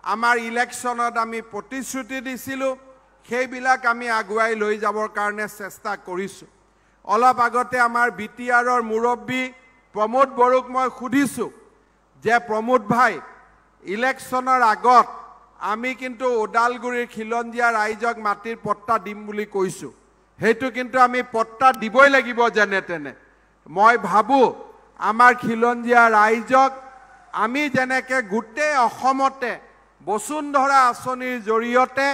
আমাৰ ইলেকশ্যনত আমি প্ৰতিশ্ৰুতি দিছিলো সেইবিলাক আমি আগুৱাই লৈ যাবৰ কাৰণে চেষ্টা কৰিছো অলপ আগতে আমাৰ বিটিআৰৰ মুৰব্বী প্ৰমোদ বৰুক মই সুধিছো যে প্ৰমোদ ভাই ইলেকশ্যনৰ আগত আমি কিন্তু উদালগুৰিৰ খিলঞ্জীয়া ৰাইজক মাটিৰ পট্টা দিম বুলি কৈছো হেতু কিন্তু আমি পট্টা দিবই লাগিব যেনে তেনে মই ভাবো আমাৰ খিলঞ্জীয়া ৰাইজক আমি যেনেকে গোটেই অসমতে বসুন্ধৰা আঁচনিৰ জৰিয়তে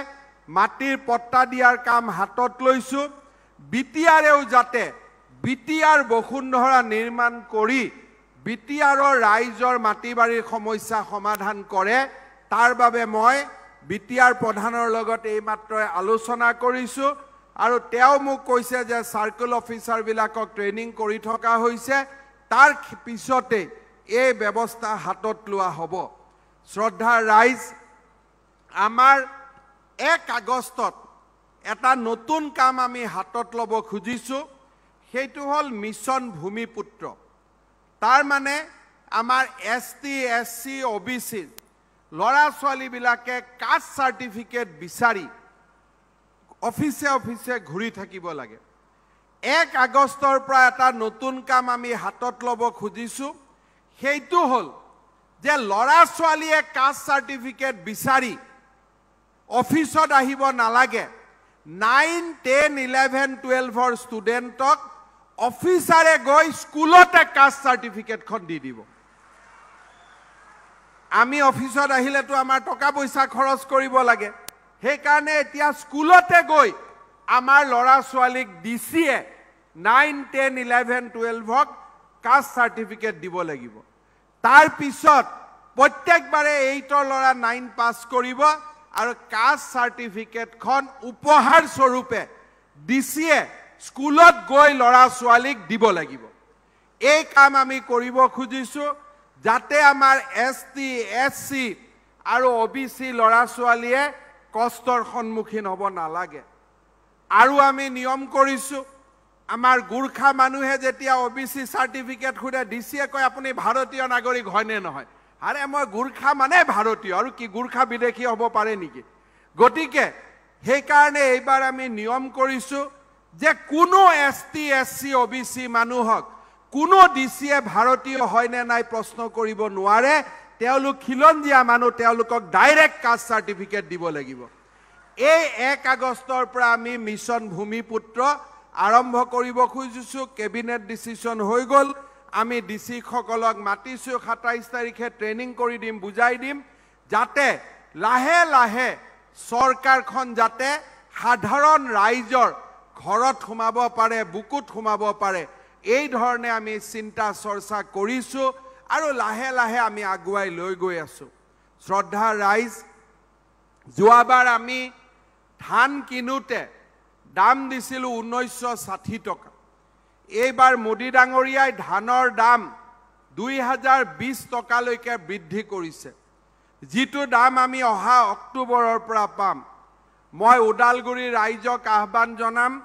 মাটিৰ পট্টা দিয়াৰ কাম হাতত লৈছো বিটিআৰেও যাতে বিটিআৰ বসুন্ধৰা নিৰ্মাণ কৰি বিটিআৰৰ ৰাইজৰ মাটিবাৰীৰ সমস্যা সমাধান কৰে তাৰ বাবে মই বিটিআৰ প্ৰধানৰ লগত এই মাত্ৰ আলোচনা কৰিছো আৰু তেওঁ মোক কৈছে যে সাৰ্কেল অফিচাৰ বিলাকক ট্ৰেনিং কৰি থকা হৈছে তাৰ পিছতে এই ব্যৱস্থা হাতত লোৱা হ'ব শ্ৰদ্ধা ৰাইজ আমাৰ 1 আগষ্টত এটা নতুন কাম আমি হাতত ল'ব খুজিছো সেইটো হল মিছন ভূমিপুত্ৰ তাৰ মানে আমাৰ এসটি এসসি ওবিসি লৰা ছোৱালী বিলাকে কাষ্ট সাৰ্টিফিকেট বিচাৰি অফিসে ঘূৰি থাকিব লাগে 1 আগষ্টৰ পৰা এটা নতুন কাম আমি হাতত ল'ব খুজিছো সেইটো হল যে লৰা ছোৱালীয়ে কাষ্ট সাৰ্টিফিকেট বিচাৰি অফিসত আহিব নালাগে 9, 10, 11, 12 ষ্টুডেণ্টক অফিচাৰে গৈ স্কুলতে কাষ্ট সাৰ্টিফিকেটখন দি দিব আমি অফিসত আহিলেতো আমাৰ টকা পইচা খৰচ কৰিব লাগে সেইকাৰণে এতিয়া স্কুলতে গৈ আমাৰ লৰা ছোৱালীক ডিসিয়ে 9, 10, 11, 12ক কাষ্ট সাৰ্টিফিকেট দিব লাগিব তাৰ পিছত প্ৰত্যেকবাৰে 8ৰ লৰা 9 পাস কৰিব আৰু কাষ্ট সাৰ্টিফিকেটখন উপহাৰ স্বৰূপে ডিসিয়ে স্কুলত গৈ লৰা ছোৱালীক দিব লাগিব এই কাম আমি কৰিব খুজিছো যাতে আমাৰ এসটি এসসি আৰু ওবিসি লৰা ছোৱালীয়ে কষ্টৰ সন্মুখীন হ'ব নালাগে আৰু আমি নিয়ম কৰিছো আমাৰ গুৰখা মানুহে যেতিয়া ওবিসি সাৰ্টিফিকেট খুৰে ডিসিয়ে কয় আপুনি ভাৰতীয় নাগৰিক হয়নে নহয় আৰে মই গুৰখা মানে ভাৰতীয় আৰু কি গুৰখা বিদেশী হ'ব পাৰে নেকি গতিকে সেই কাৰণে এইবাৰ আমি নিয়ম কৰিছো যে কোনো এসটি এসসি ওবিসি মানুহক কোনো ডিসিয়ে ভাৰতীয় হয়নে নাই প্ৰশ্ন কৰিব নোৱাৰে তেওঁলোক খিলঞ্জীয়া মানুহ তেওঁলোকক ডাইৰেক্ট কাষ্ট সাৰ্টিফিকেট দিব লাগিব এই 1 আগষ্টৰ পৰা আমি মিছন ভূমিপুত্ৰ আৰম্ভ কৰিব খুজিছো কেবিনেট ডিসিশন হৈ গল আমি ডিসি সকলক মাতিছো 27 তাৰিখে ট্ৰেনিং কৰি দিম বুজাই দিম যাতে লাহে লাহে সৰকাৰখন যাতে সাধাৰণ ৰাইজৰ ঘৰত সোমাব পাৰে বুকুত সোমাব পাৰে এই ধৰণে আমি চিন্তা চৰ্চা কৰিছো আৰু লাহে লাহে আমি আগুৱাই লৈ গৈ আছো শ্ৰদ্ধা ৰাইজ যোৱাবাৰ আমি ধান কিনুতে দাম দিছিলো 1960 টকা এইবাৰ মোদী ডাঙৰীয়াই ধানৰ দাম 2020 টকালৈকে বৃদ্ধি কৰিছে যিটো দাম আমি অহা অক্টোবৰৰ পৰা পাম মই উদালগুৰি ৰাইজক আহ্বান জনাম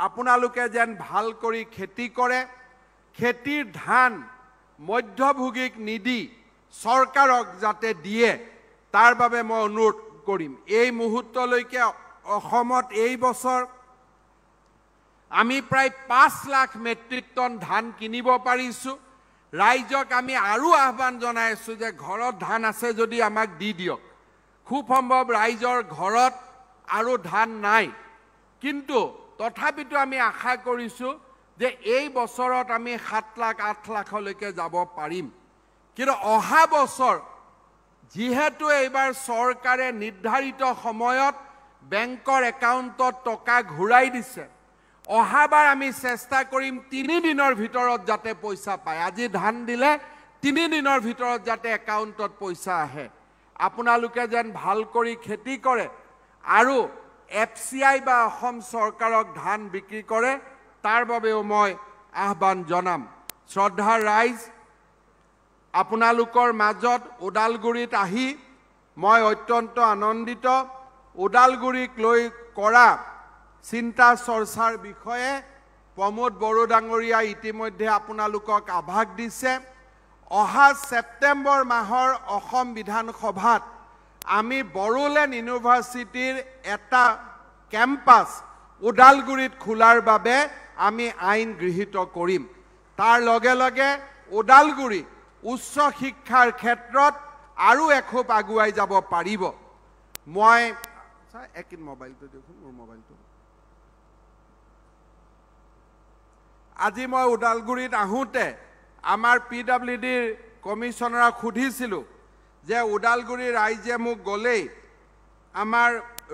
আপোনালোকে যেন ভাল কৰি খেতি কৰে খেতিৰ ধান মধ্যভোগীক নিদি সৰকাৰক যাতে দিয়ে তাৰ বাবে মই অনুৰোধ কৰিম এই মুহূৰ্তলৈকে অসমত এই বছৰ আমি প্ৰায় 5 লাখ মেট্ৰিক টন ধান কিনিব পাৰিছো ৰাইজক আমি আৰু আহ্বান জনাইছো যে ঘৰত ধান আছে যদি আমাক দি দিয়ক খুব সম্ভৱ ৰাইজৰ ঘৰত আৰু ধান নাই কিন্তু তথাপিতো আমি আশা কৰিছো যে এই বছৰত আমি 7 লাখ 8 লাখলৈকে যাব পাৰিম কিন্তু অহা বছৰ যেহেতু এইবাৰ চৰকাৰে নিৰ্ধাৰিত সময়ত বেংকৰ একাউণ্টত টকা ঘূৰাই দিছে অহাবাৰ আমি চেষ্টা কৰিম 3 দিনৰ ভিতৰত যাতে পইচা পায় আজি ধান দিলে 3 দিনৰ ভিতৰত যাতে একাউণ্টত পইচা আহে আপোনালোকে যেন ভাল কৰি খেতি কৰে আৰু FCI বা অসম চৰকাৰক ধান বিক্ৰী কৰে তাৰ বাবেও মই আহ্বান জনাম শ্ৰদ্ধাৰ ৰাইজ আপোনালোকৰ মাজত উদালগুৰিত আহি মই অত্যন্ত আনন্দিত উদালগুৰিক লৈ কৰা চিন্তা চৰ্চাৰ বিষয়ে প্ৰমোদ বড়ো ডাঙৰীয়া ইতিমধ্যে আপোনালোকক আভাস দিছে অহা সেপ্টেম্বৰ মাহৰ অসম বিধানসভাত আমি বড়োলেণ্ড ইউনিভাৰ্চিটিৰ এটা কেম্পাছ উদালগুৰিত খোলাৰ বাবে আমি আইন গৃহীত কৰিম তাৰ লগে লগে উদালগুৰি উচ্চ শিক্ষাৰ ক্ষেত্ৰত আৰু এখোপ আগুৱাই যাব পাৰিব মই একিন মোবাইলটো দেখোন মোৰ মোবাইলটো আজি মই উদালগুৰিত আহোঁতে আমাৰ PWDৰ কমিশনাৰক সুধিছিলোঁ যে উদালগুৰি ৰাইজে মোক গলেই আমাৰ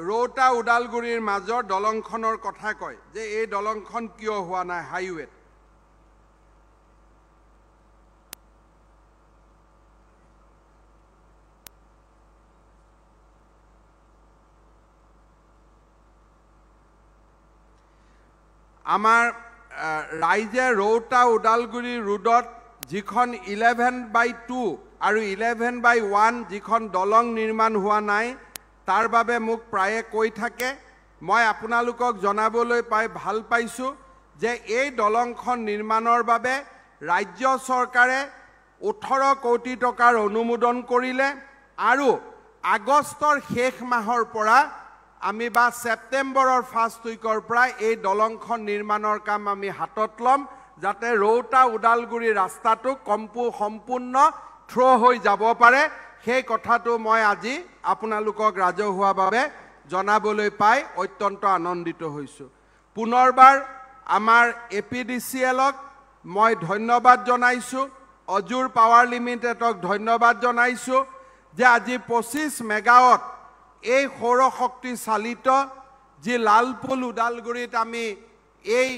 ৰৌতা উদালগুৰিৰ মাজৰ দলংখনৰ কথা কয় যে এই দলংখন কিয় হোৱা নাই হাইৱে আমাৰ ৰাইজে ৰৌতা উদালগুৰি ৰোডত যিখন 11/2 আৰু 11/1 যিখন দলং নিৰ্মাণ হোৱা নাই তাৰ বাবে মোক প্ৰায়ে কৈ থাকে মই আপোনালোকক জনাবলৈ পাই ভাল পাইছো যে এই দলংখন নিৰ্মাণৰ বাবে ৰাজ্য চৰকাৰে 18 কোটি টকাৰ অনুমোদন কৰিলে আৰু আগষ্টৰ শেষ মাহৰ পৰা আমি বা সেপ্টেম্বৰৰ ফাৰ্ষ্ট উইকৰ পৰা এই দলংখন নিৰ্মাণৰ কাম আমি হাতত লম যাতে ৰৌতা উদালগুৰি ৰাস্তাটো সম্পূৰ্ণ থ্ৰ হৈ যাব পাৰে সেই কথাটো মই আজি আপোনালোকক ৰাজহুৱাভাৱে জনাবলৈ পাই অত্যন্ত আনন্দিত হৈছো পুনৰবাৰ আমাৰ APDCLক মই ধন্যবাদ জনাইছো অজুৰ পাৱাৰ লিমিটেডক ধন্যবাদ জনাইছো যে আজি 25 মেগাৱাট এই সৌৰ শক্তি চালিত যি লালপুল উদালগুৰিত আমি এই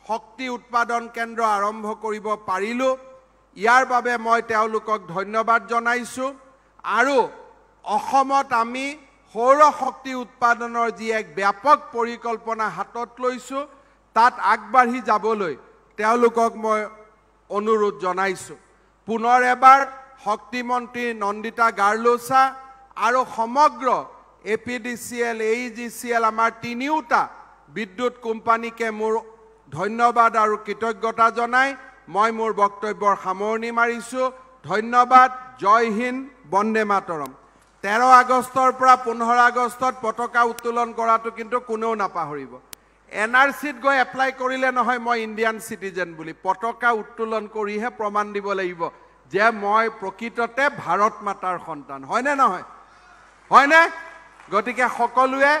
শক্তি উৎপাদন কেন্দ্ৰ আৰম্ভ কৰিব পাৰিলো ইয়াৰ বাবে মই তেওঁলোকক ধন্যবাদ জনাইছো আৰু অসমত আমি সৌৰ শক্তি উৎপাদনৰ যি এক ব্যাপক পৰিকল্পনা হাতত লৈছো তাত আগবাঢ়ি যাবলৈ তেওঁলোকক মই অনুৰোধ জনাইছো পুনৰ এবাৰ শক্তি মন্ত্ৰী নন্দিতা গাৰ্লোছা আৰু সমগ্ৰ APDCL AEGCL আমাৰ তিনিওটা বিদ্যুৎ কোম্পানীকে মোৰ ধন্যবাদ আৰু কৃতজ্ঞতা জনাই মই মোৰ বক্তব্যৰ সামৰণি মাৰিছো ধন্যবাদ জয় হিন্দ বন্দে মাতৰম 13 আগষ্টৰ পৰা 15 আগষ্টত পতাকা উত্তোলন কৰাটো কিন্তু কোনেও নাপাহৰিব NRCত গৈ এপ্লাই কৰিলে নহয় মই ইণ্ডিয়ান সিটিজেন বুলি পতাকা উত্তোলন কৰিহে প্ৰমাণ দিব লাগিব যে মই প্ৰকৃততে ভাৰত মাতাৰ সন্তান হয়নে নহয় হয়নে গতিকে সকলোৱে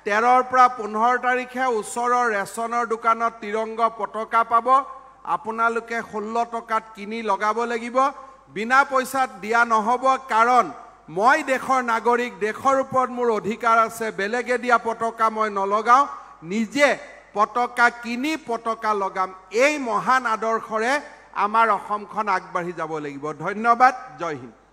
13 পৰা 15 তাৰিখে ওচৰৰ ৰেচনৰ দোকানত তিৰংগা পতাকা পাব আপোনালোকে 16 টকাত কিনি লগাব লাগিব বিনা পইচাত দিয়া নহব কাৰণ মই দেশৰ নাগৰিক দেশৰ ওপৰত মোৰ অধিকাৰ আছে বেলেগে দিয়া পতাকা মই নলগাও নিজে পতাকা কিনি পতাকা লগাম এই মহান আদৰ্শৰে আমাৰ অসমখন আগবাঢ়ি যাব লাগিব ধন্যবাদ জয় হিন্দ